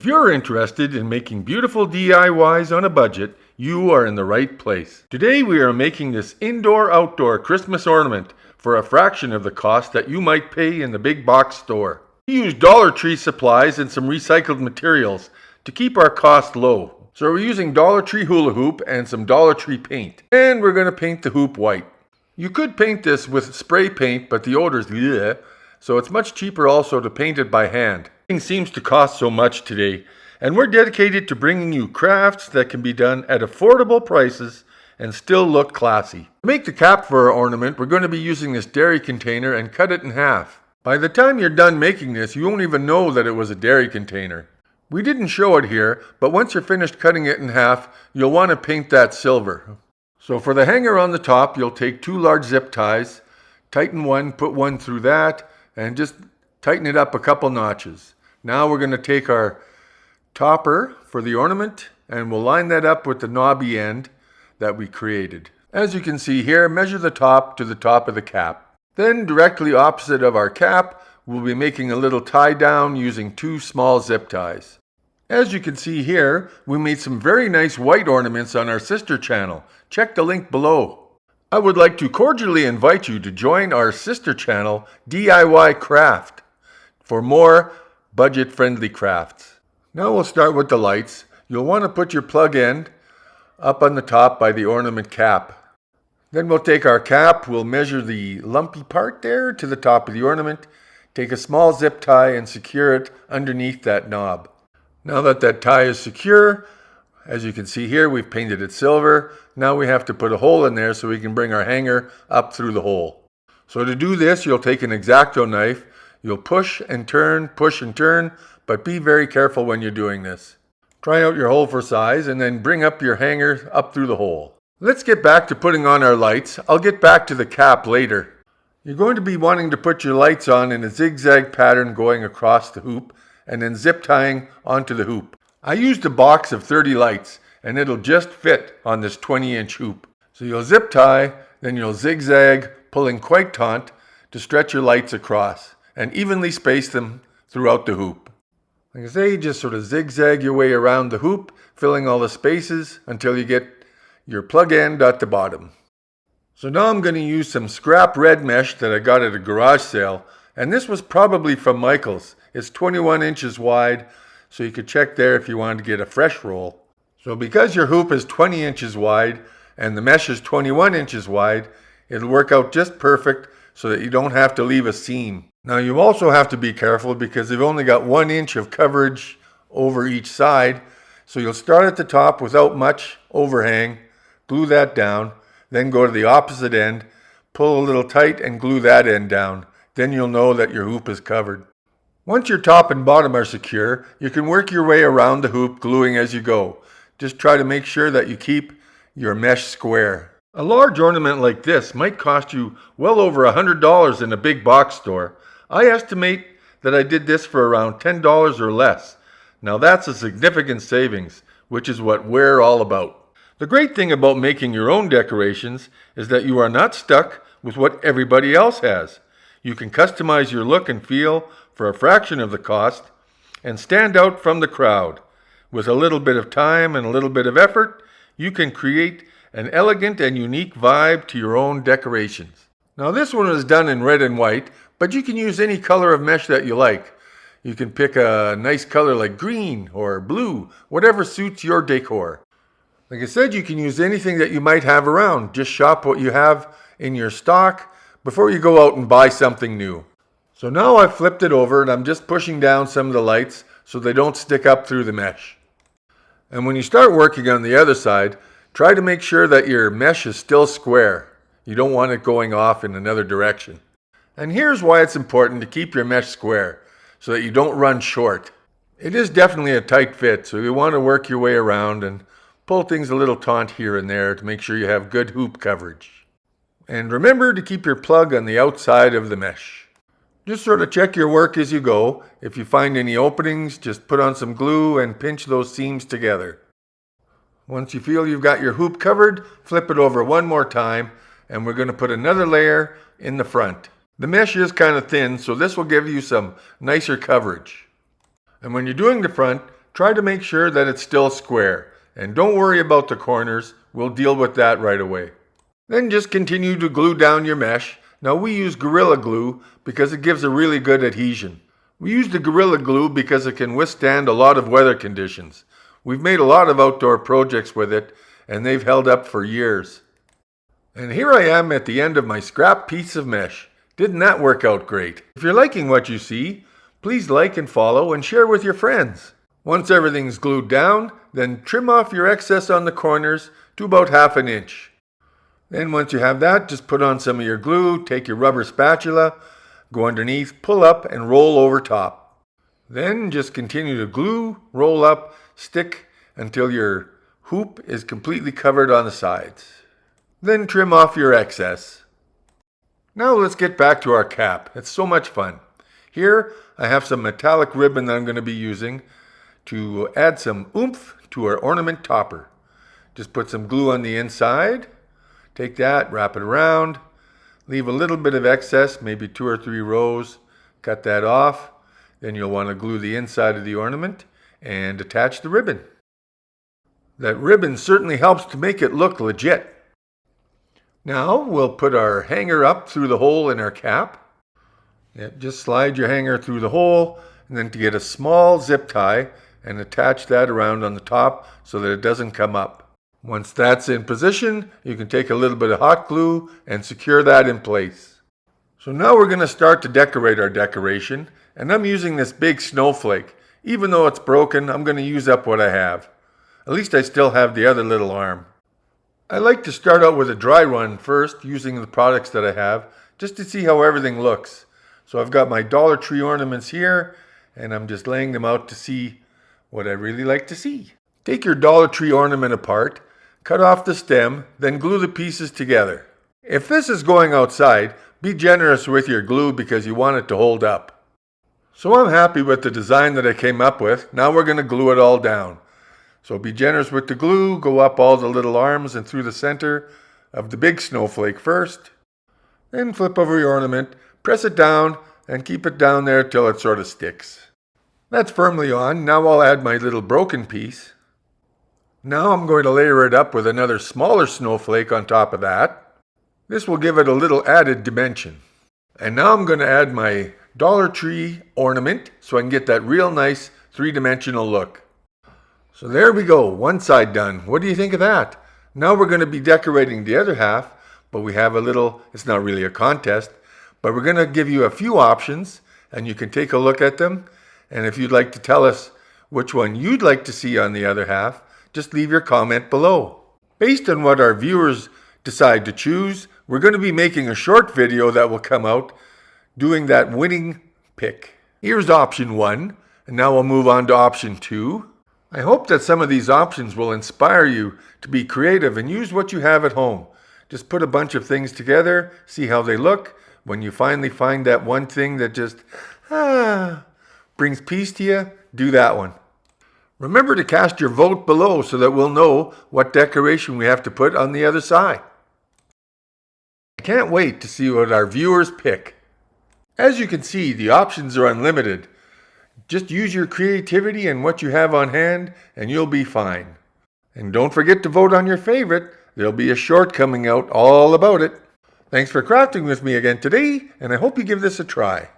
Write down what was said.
If you're interested in making beautiful DIYs on a budget, you are in the right place. Today we are making this indoor-outdoor Christmas ornament for a fraction of the cost that you might pay in the big box store. We use Dollar Tree supplies and some recycled materials to keep our cost low. So we're using Dollar Tree Hula Hoop and some Dollar Tree paint. And we're going to paint the hoop white. You could paint this with spray paint, but the odor's bleh, so it's much cheaper also to paint it by hand. Everything seems to cost so much today, and we're dedicated to bringing you crafts that can be done at affordable prices and still look classy. To make the cap for our ornament, we're going to be using this dairy container and cut it in half. By the time you're done making this, you won't even know that it was a dairy container. We didn't show it here, but once you're finished cutting it in half, you'll want to paint that silver. So for the hanger on the top, you'll take 2 large zip ties, tighten one, put one through that, and just tighten it up a couple notches. Now we're going to take our topper for the ornament and we'll line that up with the knobby end that we created. As you can see here, measure the top to the top of the cap. Then directly opposite of our cap, we'll be making a little tie down using 2 small zip ties. As you can see here, we made some very nice white ornaments on our sister channel. Check the link below. I would like to cordially invite you to join our sister channel, DIY Craft, for more budget-friendly crafts. Now we'll start with the lights. You'll want to put your plug end up on the top by the ornament cap. Then we'll take our cap, we'll measure the lumpy part there to the top of the ornament, take a small zip tie and secure it underneath that knob. Now that that tie is secure, as you can see here, we've painted it silver. Now we have to put a hole in there so we can bring our hanger up through the hole. So to do this, you'll take an X-Acto knife. You'll push and turn, but be very careful when you're doing this. Try out your hole for size and then bring up your hanger up through the hole. Let's get back to putting on our lights. I'll get back to the cap later. You're going to be wanting to put your lights on in a zigzag pattern going across the hoop and then zip tying onto the hoop. I used a box of 30 lights and it'll just fit on this 20-inch hoop. So you'll zip tie, then you'll zigzag, pulling quite taut to stretch your lights across and evenly space them throughout the hoop. Like I say, just sort of zigzag your way around the hoop, filling all the spaces until you get your plug end at the bottom. So now I'm going to use some scrap red mesh that I got at a garage sale, and this was probably from Michael's. It's 21 inches wide, so you could check there if you wanted to get a fresh roll. So because your hoop is 20 inches wide and the mesh is 21 inches wide, it'll work out just perfect so that you don't have to leave a seam. Now you also have to be careful because you've only got 1 inch of coverage over each side, so you'll start at the top without much overhang, glue that down, then go to the opposite end, pull a little tight and glue that end down. Then you'll know that your hoop is covered. Once your top and bottom are secure, you can work your way around the hoop, gluing as you go. Just try to make sure that you keep your mesh square. A large ornament like this might cost you well over $100 in a big box store. I estimate that I did this for around $10 or less. Now that's a significant savings, which is what we're all about. The great thing about making your own decorations is that you are not stuck with what everybody else has. You can customize your look and feel for a fraction of the cost and stand out from the crowd. With a little bit of time and a little bit of effort, you can create an elegant and unique vibe to your own decorations. Now this one is done in red and white, but you can use any color of mesh that you like. You can pick a nice color like green or blue, whatever suits your decor. Like I said, you can use anything that you might have around. Just shop what you have in your stock before you go out and buy something new. So now I've flipped it over and I'm just pushing down some of the lights so they don't stick up through the mesh. And when you start working on the other side, try to make sure that your mesh is still square. You don't want it going off in another direction. And here's why it's important to keep your mesh square, so that you don't run short. It is definitely a tight fit, so you want to work your way around and pull things a little taut here and there to make sure you have good hoop coverage. And remember to keep your plug on the outside of the mesh. Just sort of check your work as you go. If you find any openings, just put on some glue and pinch those seams together. Once you feel you've got your hoop covered, flip it over one more time, and we're going to put another layer in the front. The mesh is kind of thin, so this will give you some nicer coverage. And when you're doing the front, try to make sure that it's still square. And don't worry about the corners, we'll deal with that right away. Then just continue to glue down your mesh. Now we use Gorilla Glue because it gives a really good adhesion. We use the Gorilla Glue because it can withstand a lot of weather conditions. We've made a lot of outdoor projects with it, and they've held up for years. And here I am at the end of my scrap piece of mesh. Didn't that work out great? If you're liking what you see, please like and follow and share with your friends. Once everything's glued down, then trim off your excess on the corners to about 1/2 inch. Then once you have that, just put on some of your glue, take your rubber spatula, go underneath, pull up, and roll over top. Then just continue to glue, roll up, stick until your hoop is completely covered on the sides. Then trim off your excess. Now let's get back to our cap. It's so much fun. Here I have some metallic ribbon that I'm going to be using to add some oomph to our ornament topper. Just put some glue on the inside. Take that, wrap it around. Leave a little bit of excess, maybe 2 or 3 rows. Cut that off. Then you'll want to glue the inside of the ornament and attach the ribbon. That ribbon certainly helps to make it look legit. Now we'll put our hanger up through the hole in our cap. Just slide your hanger through the hole, and then to get a small zip tie and attach that around on the top so that it doesn't come up. Once that's in position, you can take a little bit of hot glue and secure that in place. So now we're going to start to decorate our decoration, and I'm using this big snowflake. Even though it's broken, I'm going to use up what I have. At least I still have the other little arm. I like to start out with a dry run first, using the products that I have, just to see how everything looks. So I've got my Dollar Tree ornaments here, and I'm just laying them out to see what I really like to see. Take your Dollar Tree ornament apart, cut off the stem, then glue the pieces together. If this is going outside, be generous with your glue because you want it to hold up. So I'm happy with the design that I came up with. Now we're going to glue it all down. So be generous with the glue, go up all the little arms and through the center of the big snowflake first. Then flip over your ornament, press it down, and keep it down there till it sort of sticks. That's firmly on. Now I'll add my little broken piece. Now I'm going to layer it up with another smaller snowflake on top of that. This will give it a little added dimension. And now I'm going to add my Dollar Tree ornament so I can get that real nice 3-dimensional look. So there we go, one side done. What do you think of that? Now we're going to be decorating the other half, but we have a little, it's not really a contest, but we're going to give you a few options and you can take a look at them. And if you'd like to tell us which one you'd like to see on the other half, just leave your comment below. Based on what our viewers decide to choose, we're going to be making a short video that will come out doing that winning pick. Here's option 1, and now we'll move on to option 2. I hope that some of these options will inspire you to be creative and use what you have at home. Just put a bunch of things together, see how they look. When you finally find that one thing that just brings peace to you, do that one. Remember to cast your vote below so that we'll know what decoration we have to put on the other side. I can't wait to see what our viewers pick. As you can see, the options are unlimited. Just use your creativity and what you have on hand, and you'll be fine. And don't forget to vote on your favorite. There'll be a short coming out all about it. Thanks for crafting with me again today, and I hope you give this a try.